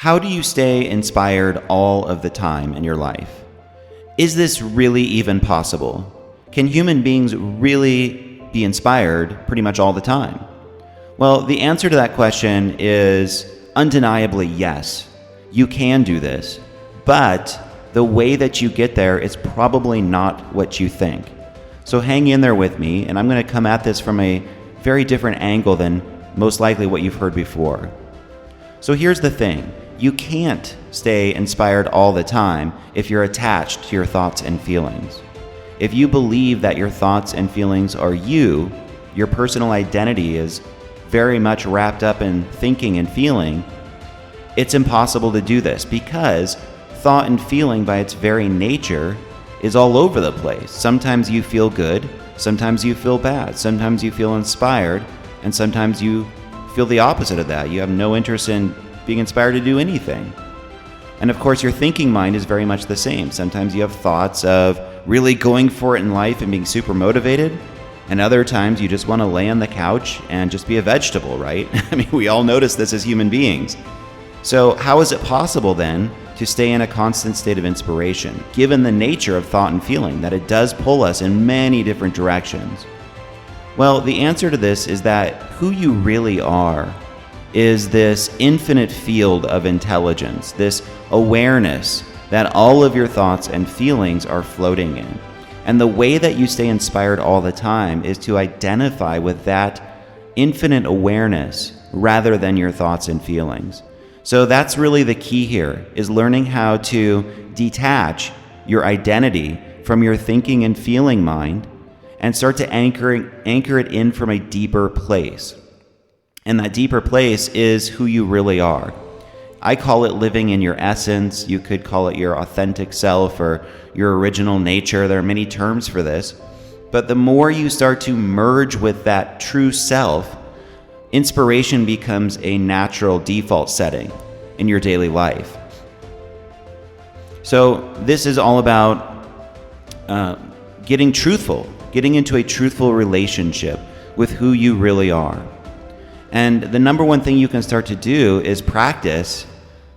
How do you stay inspired all of the time in your life? Is this really even possible? Can human beings really be inspired pretty much all the time? Well, the answer to that question is undeniably yes. You can do this, but the way that you get there is probably not what you think. So hang in there with me, and I'm going to come at this from a very different angle than most likely what you've heard before. So here's the thing. You can't stay inspired all the time if you're attached to your thoughts and feelings. If you believe that your thoughts and feelings are you, your personal identity is very much wrapped up in thinking and feeling, it's impossible to do this because thought and feeling by its very nature is all over the place. Sometimes you feel good, sometimes you feel bad, sometimes you feel inspired, and sometimes you feel the opposite of that. You have no interest in being inspired to do anything. And of course, your thinking mind is very much the same. Sometimes you have thoughts of really going for it in life and being super motivated, and other times you just want to lay on the couch and just be a vegetable, right? I mean, we all notice this as human beings. So how is it possible then to stay in a constant state of inspiration, given the nature of thought and feeling, that it does pull us in many different directions? Well, the answer to this is that who you really are is this infinite field of intelligence, this awareness that all of your thoughts and feelings are floating in. And the way that you stay inspired all the time is to identify with that infinite awareness rather than your thoughts and feelings. So that's really the key here, is learning how to detach your identity from your thinking and feeling mind and start to anchor it in from a deeper place. And that deeper place is who you really are. I call it living in your essence. You could call it your authentic self or your original nature. There are many terms for this. But the more you start to merge with that true self, inspiration becomes a natural default setting in your daily life. So this is all about getting truthful, getting into a truthful relationship with who you really are. And the number one thing you can start to do is practice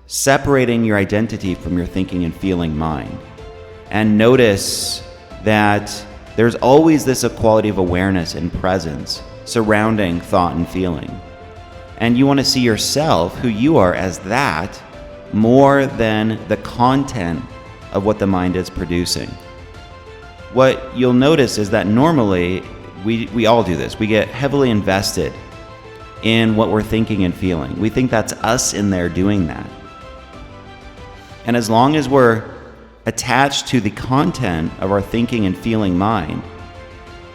separating your identity from your thinking and feeling mind. And notice that there's always this quality of awareness and presence surrounding thought and feeling. And you want to see yourself, who you are, as that more than the content of what the mind is producing. What you'll notice is that normally we all do this. We get heavily invested in what we're thinking and feeling. We think that's us in there doing that. And as long as we're attached to the content of our thinking and feeling mind,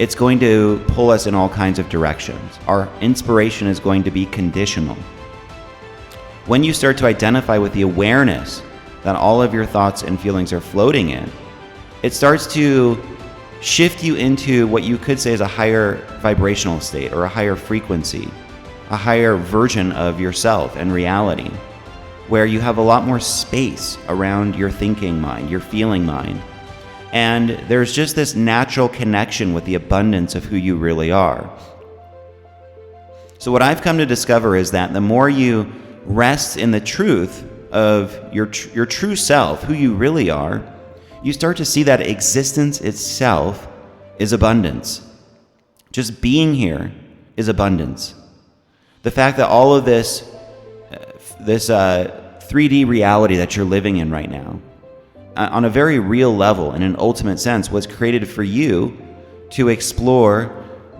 it's going to pull us in all kinds of directions. Our inspiration is going to be conditional. When you start to identify with the awareness that all of your thoughts and feelings are floating in, it starts to shift you into what you could say is a higher vibrational state or a higher frequency, a higher version of yourself and reality, where you have a lot more space around your thinking mind, your feeling mind. And there's just this natural connection with the abundance of who you really are. So what I've come to discover is that the more you rest in the truth of your true self, who you really are, you start to see that existence itself is abundance. Just being here is abundance. The fact that all of this 3D reality that you're living in right now, on a very real level, in an ultimate sense, was created for you to explore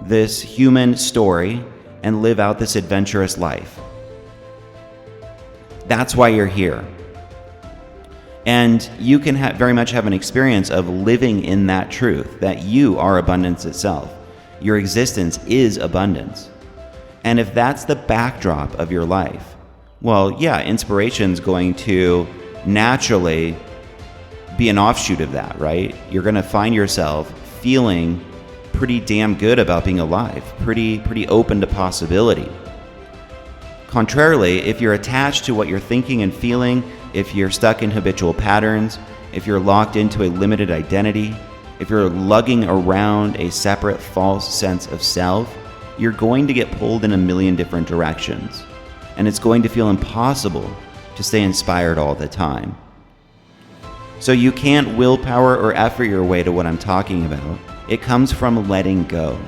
this human story and live out this adventurous life. That's why you're here. And you can very much have an experience of living in that truth, that you are abundance itself. Your existence is abundance. And if that's the backdrop of your life, well, yeah, inspiration's going to naturally be an offshoot of that, right? You're going to find yourself feeling pretty damn good about being alive, pretty open to possibility. Contrarily, if you're attached to what you're thinking and feeling, if you're stuck in habitual patterns, if you're locked into a limited identity, if you're lugging around a separate false sense of self, you're going to get pulled in a million different directions. And it's going to feel impossible to stay inspired all the time. So you can't willpower or effort your way to what I'm talking about. It comes from letting go,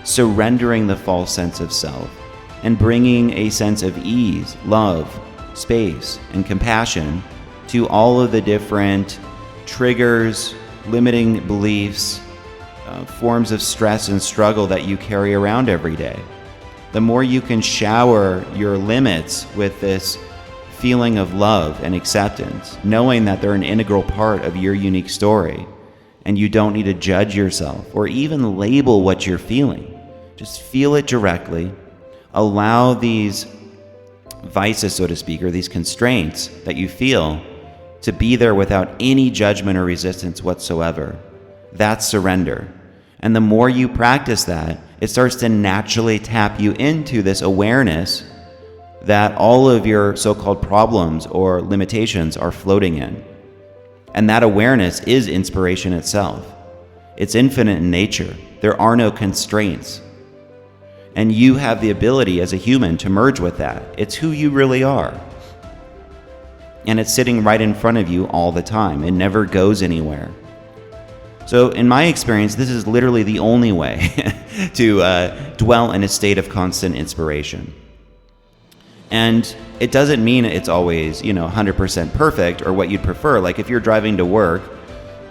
surrendering the false sense of self, and bringing a sense of ease, love, space, and compassion to all of the different triggers, limiting beliefs, forms of stress and struggle that you carry around every day. The more you can shower your limits with this feeling of love and acceptance, knowing that they're an integral part of your unique story, and you don't need to judge yourself or even label what you're feeling. Just feel it directly. Allow these vices, so to speak, or these constraints that you feel to be there without any judgment or resistance whatsoever. That's surrender. And the more you practice that, it starts to naturally tap you into this awareness that all of your so-called problems or limitations are floating in. And that awareness is inspiration itself. It's infinite in nature. There are no constraints. And you have the ability as a human to merge with that. It's who you really are. And it's sitting right in front of you all the time. It never goes anywhere. So in my experience, this is literally the only way to dwell in a state of constant inspiration. And it doesn't mean it's always, 100% perfect or what you'd prefer. Like if you're driving to work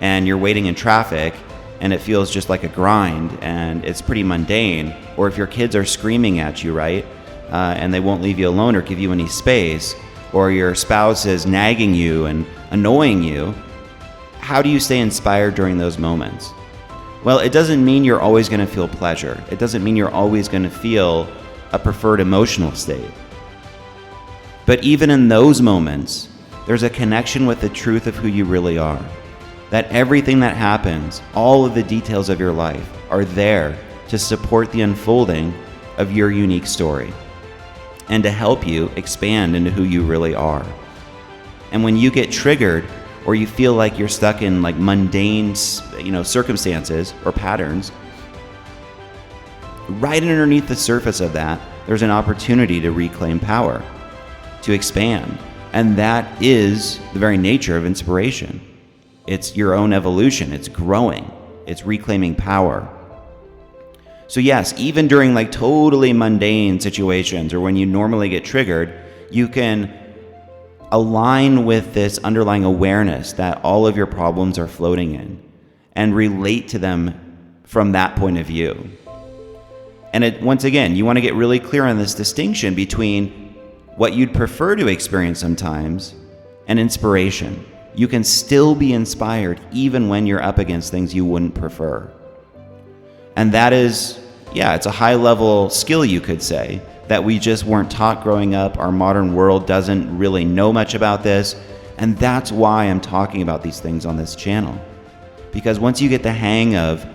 and you're waiting in traffic and it feels just like a grind and it's pretty mundane, or if your kids are screaming at you, right, and they won't leave you alone or give you any space, or your spouse is nagging you and annoying you, how do you stay inspired during those moments? Well, it doesn't mean you're always going to feel pleasure. It doesn't mean you're always going to feel a preferred emotional state. But even in those moments, there's a connection with the truth of who you really are. That everything that happens, all of the details of your life, are there to support the unfolding of your unique story and to help you expand into who you really are. And when you get triggered or you feel like you're stuck in like mundane, circumstances or patterns, right underneath the surface of that, there's an opportunity to reclaim power, to expand. And that is the very nature of inspiration. It's your own evolution. It's growing. It's reclaiming power. So yes, even during like totally mundane situations or when you normally get triggered, you can align with this underlying awareness that all of your problems are floating in and relate to them from that point of view. And once again, you want to get really clear on this distinction between what you'd prefer to experience sometimes and inspiration. You can still be inspired even when you're up against things you wouldn't prefer. And that is, it's a high level skill, you could say, that we just weren't taught growing up. Our modern world doesn't really know much about this. And that's why I'm talking about these things on this channel. Because once you get the hang of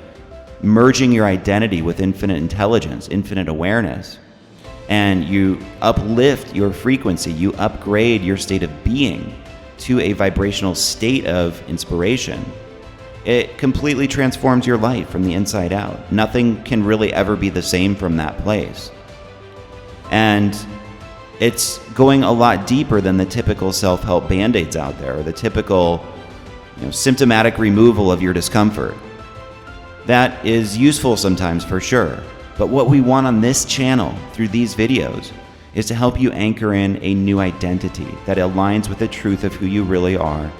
merging your identity with infinite intelligence, infinite awareness, and you uplift your frequency, you upgrade your state of being to a vibrational state of inspiration, it completely transforms your life from the inside out. Nothing can really ever be the same from that place. And it's going a lot deeper than the typical self-help band-aids out there, or the typical symptomatic removal of your discomfort. That is useful sometimes for sure. But what we want on this channel through these videos is to help you anchor in a new identity that aligns with the truth of who you really are.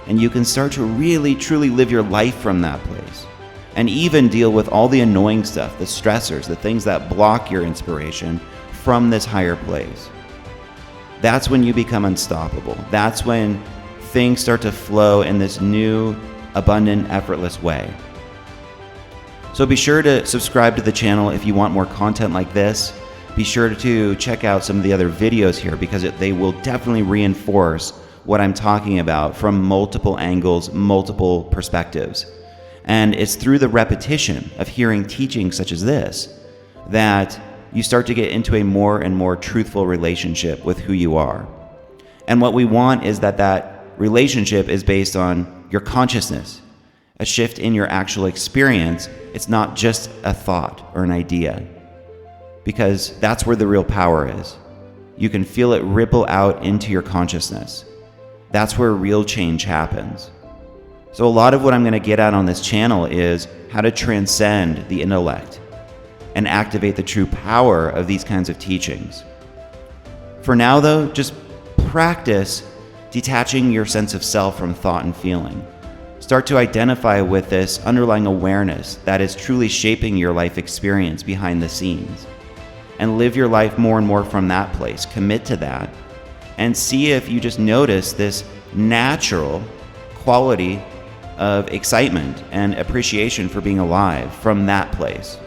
And you can start to really, truly live your life from that place. And even deal with all the annoying stuff, the stressors, the things that block your inspiration from this higher place. That's when you become unstoppable. That's when things start to flow in this new, abundant, effortless way. So be sure to subscribe to the channel if you want more content like this. Be sure to check out some of the other videos here because they will definitely reinforce what I'm talking about from multiple angles, multiple perspectives. And it's through the repetition of hearing teachings such as this that you start to get into a more and more truthful relationship with who you are. And what we want is that relationship is based on your consciousness, a shift in your actual experience. It's not just a thought or an idea, because that's where the real power is. you can feel it ripple out into your consciousness. That's where real change happens. So a lot of what I'm going to get at on this channel is how to transcend the intellect and activate the true power of these kinds of teachings. For now, though, just practice detaching your sense of self from thought and feeling. Start to identify with this underlying awareness that is truly shaping your life experience behind the scenes. And live your life more and more from that place. Commit to that. And see if you just notice this natural quality of excitement and appreciation for being alive from that place.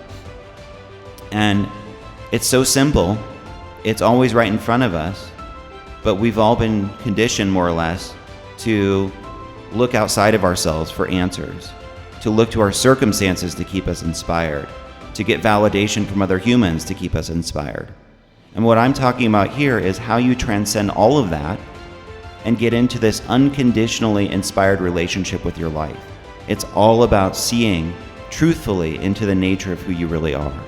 And it's so simple. It's always right in front of us. But we've all been conditioned, more or less, to look outside of ourselves for answers, to look to our circumstances to keep us inspired, to get validation from other humans to keep us inspired. And what I'm talking about here is how you transcend all of that and get into this unconditionally inspired relationship with your life. It's all about seeing truthfully into the nature of who you really are.